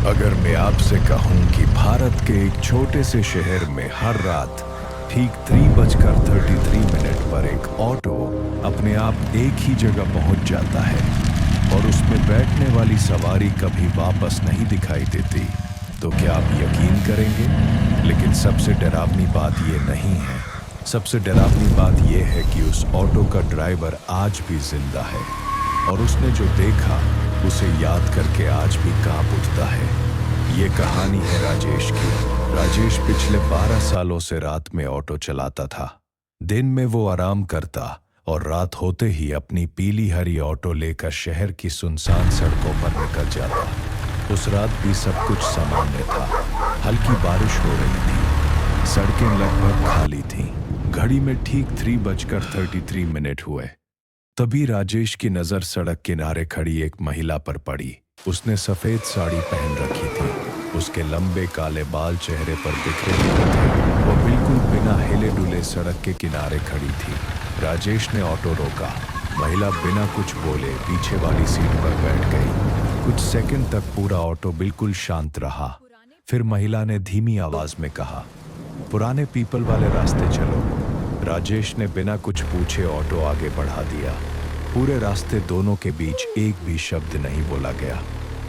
अगर मैं आपसे कहूं कि भारत के एक छोटे से शहर में हर रात ठीक 3:33 पर एक ऑटो अपने आप एक ही जगह पहुंच जाता है और उसमें बैठने वाली सवारी कभी वापस नहीं दिखाई देती, तो क्या आप यकीन करेंगे? लेकिन सबसे डरावनी बात ये नहीं है। सबसे डरावनी बात यह है कि उस ऑटो का ड्राइवर आज भी जिंदा है और उसने जो देखा उसे याद करके आज भी कांप उठता है। ये कहानी है राजेश की। राजेश पिछले 12 सालों से रात में ऑटो चलाता था। दिन में वो आराम करता और रात होते ही अपनी पीली हरी ऑटो लेकर शहर की सुनसान सड़कों पर निकल जाता। उस रात भी सब कुछ सामान्य था। हल्की बारिश हो रही थी, सड़कें लगभग खाली थीं। घड़ी में ठीक 3:33 हुए। तभी राजेश की नजर सड़क किनारे खड़ी एक महिला पर पड़ी। उसने सफेद साड़ी पहन रखी थी, उसके लंबे काले बाल चेहरे पर बिखरे हुए थे। वो बिल्कुल बिना हिले डुले सड़क के किनारे खड़ी थी। राजेश ने ऑटो रोका। महिला बिना कुछ बोले पीछे वाली सीट पर बैठ गई। कुछ सेकंड तक पूरा ऑटो बिल्कुल शांत रहा। फिर महिला ने धीमी आवाज में कहा, पुराने पीपल वाले रास्ते चलो। राजेश ने बिना कुछ पूछे ऑटो आगे बढ़ा दिया। पूरे रास्ते दोनों के बीच एक भी शब्द नहीं बोला गया।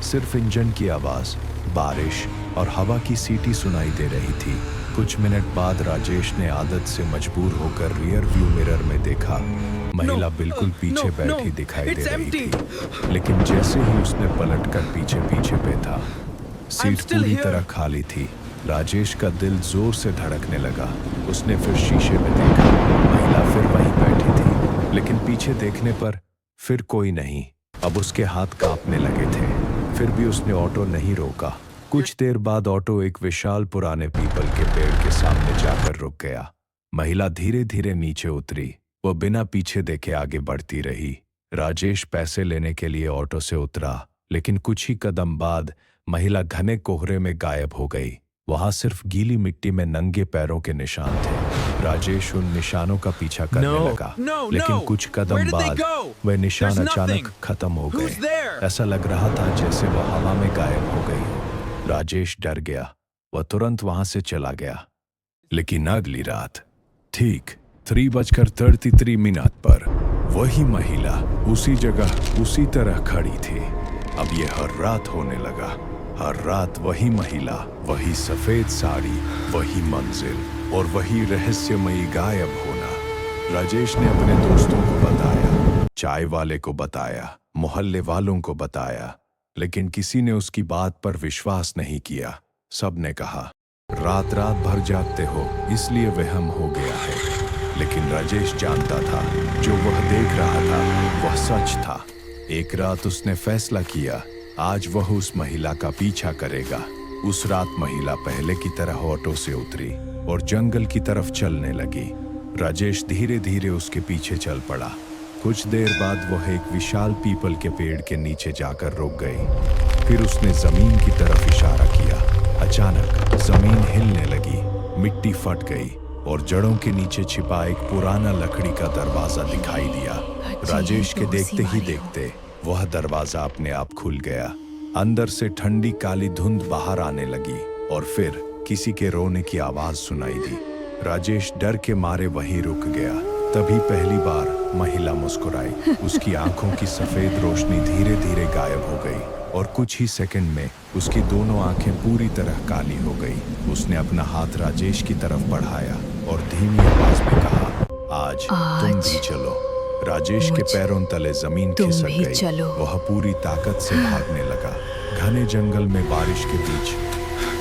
सिर्फ इंजन की आवाज, बारिश और हवा की सीटी सुनाई दे रही थी। कुछ मिनट बाद राजेश ने आदत से मजबूर होकर रियर व्यू मिरर में देखा। महिला बिल्कुल पीछे बैठी दिखाई दे रही थी, लेकिन जैसे ही उसने पलटकर पीछे देखा, सीट पूरी तरह खाली थी। राजेश का दिल जोर से धड़कने लगा। उसने फिर शीशे में देखा। महिला फिर वहीं बैठी थी, लेकिन पीछे देखने पर फिर कोई नहीं। अब उसके हाथ कांपने लगे थे। फिर भी उसने ऑटो नहीं रोका। कुछ देर बाद ऑटो एक विशाल पुराने पीपल के पेड़ के सामने जाकर रुक गया। महिला धीरे धीरे नीचे उतरी। वो बिना पीछे देखे आगे बढ़ती रही। राजेश पैसे लेने के लिए ऑटो से उतरा, लेकिन कुछ ही कदम बाद महिला घने कोहरे में गायब हो गई। वहां सिर्फ गीली मिट्टी में नंगे पैरों के निशान थे। राजेश उन निशानों का पीछा करने लगा, लेकिन कुछ कदम बाद वह निशान अचानक खत्म हो गए। ऐसा लग रहा था जैसे वह हवा में गायब हो गई हो। राजेश डर गया। वह तुरंत वहां से चला गया। लेकिन अगली रात ठीक 3:33 पर वही महिला उसी जगह उसी तरह खड़ी थी। अब यह हर रात होने लगा। हर रात वही महिला, वही सफेद साड़ी, वही मंजिल और वही रहस्यमयी गायब होना। राजेश ने अपने दोस्तों को बताया, चाय वाले को बताया, मोहल्ले वालों को बताया, लेकिन किसी ने उसकी बात पर विश्वास नहीं किया। सब ने कहा, रात रात भर जागते हो इसलिए वहम हो गया है। लेकिन राजेश जानता था जो वह देख रहा था वह सच था। एक रात उसने फैसला किया, आज वह उस महिला का पीछा करेगा। उस रात महिला पहले की तरह ऑटो से उतरी और जंगल की तरफ चलने लगी। राजेश धीरे धीरे उसके पीछे चल पड़ा। कुछ देर बाद वह एक विशाल पीपल के पेड़ के नीचे जाकर रुक गई। फिर उसने जमीन की तरफ इशारा किया। अचानक जमीन हिलने लगी, मिट्टी फट गई और जड़ों के नीचे छिपा एक पुराना लकड़ी का दरवाजा दिखाई दिया। राजेश के देखते ही देखते वह दरवाजा अपने आप खुल गया। अंदर से ठंडी काली धुंध बाहर आने लगी और फिर किसी के रोने की आवाज सुनाई दी। राजेश डर के मारे वहीं रुक गया। तभी पहली बार महिला मुस्कुराई। उसकी आंखों की सफेद रोशनी धीरे धीरे गायब हो गई और कुछ ही सेकंड में उसकी दोनों आंखें पूरी तरह काली हो गई। उसने अपना हाथ राजेश की तरफ बढ़ाया और धीमी आवाज में कहा, आज तुम भी चलो। राजेश के पैरों तले जमीन खिसक गई। वह पूरी ताकत से भागने लगा। घने जंगल में बारिश के बीच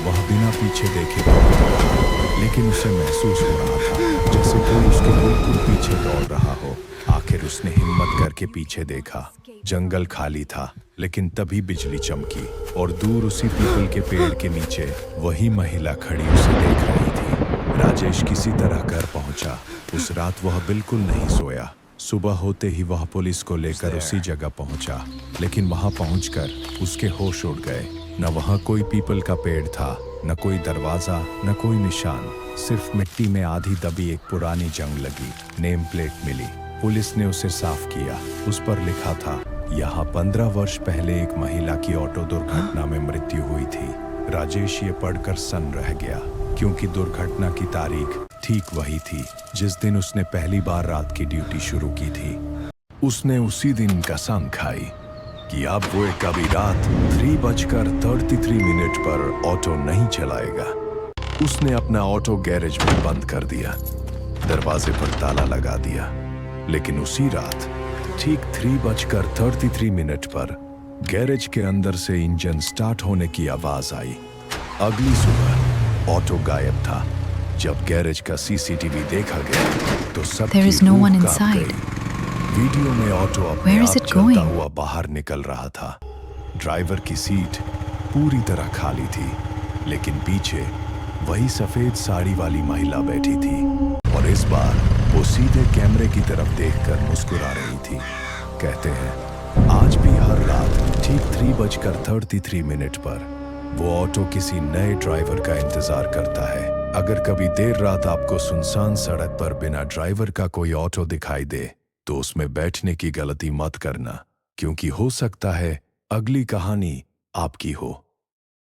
वह बिना पीछे देखे भागने लगा, लेकिन उसे महसूस हो रहा था जैसे कोई उसके बिल्कुल पीछे दौड़ रहा हो। आखिर उसने हिम्मत करके पीछे देखा। जंगल खाली था, लेकिन तभी बिजली चमकी और दूर उसी पीपल के पेड़ के नीचे वही महिला खड़ी उसे देख रही थी। राजेश किसी तरह घर पहुंचा। उस रात वह बिल्कुल नहीं सोया। सुबह होते ही वह पुलिस को लेकर उसी जगह पहुंचा, लेकिन वहां पहुंचकर उसके होश उड़ गए। न वहां कोई पीपल का पेड़ था, न कोई दरवाजा, न कोई निशान। सिर्फ मिट्टी में आधी दबी एक पुरानी जंग लगी नेम प्लेट मिली। पुलिस ने उसे साफ किया। उस पर लिखा था, यहाँ 15 वर्ष पहले एक महिला की ऑटो दुर्घटना में मृत्यु हुई थी। राजेश ये पढ़कर सन्न रह गया, क्योंकि दुर्घटना की तारीख ठीक वही थी जिस दिन उसने पहली बार रात की ड्यूटी शुरू की थी। उसने उसी दिन कसम खाई कि अब वो कभी रात 3:33 पर ऑटो नहीं चलाएगा। उसने अपना ऑटो गैरेज में बंद कर दिया, दरवाजे पर ताला लगा दिया। लेकिन उसी रात ठीक 3:33 पर गैरेज के अंदर से इंजन स्टार्ट होने की आवाज आई। अगली सुबह ऑटो गायब था। जब गैरेज का सीसीटीवी देखा गया तो सबकी रूह कांप गई। वीडियो में ऑटो अपने आप चलता हुआ बाहर निकल रहा था। ड्राइवर की सीट पूरी तरह खाली थी, लेकिन पीछे वही सफेद साड़ी वाली महिला बैठी थी और इस बार वो सीधे कैमरे की तरफ देखकर मुस्कुरा रही थी। कहते हैं आज भी हर रात ठीक 3:33 पर वो ऑटो किसी नए ड्राइवर का इंतजार करता है। अगर कभी देर रात आपको सुनसान सड़क पर बिना ड्राइवर का कोई ऑटो दिखाई दे तो उसमें बैठने की गलती मत करना, क्योंकि हो सकता है अगली कहानी आपकी हो।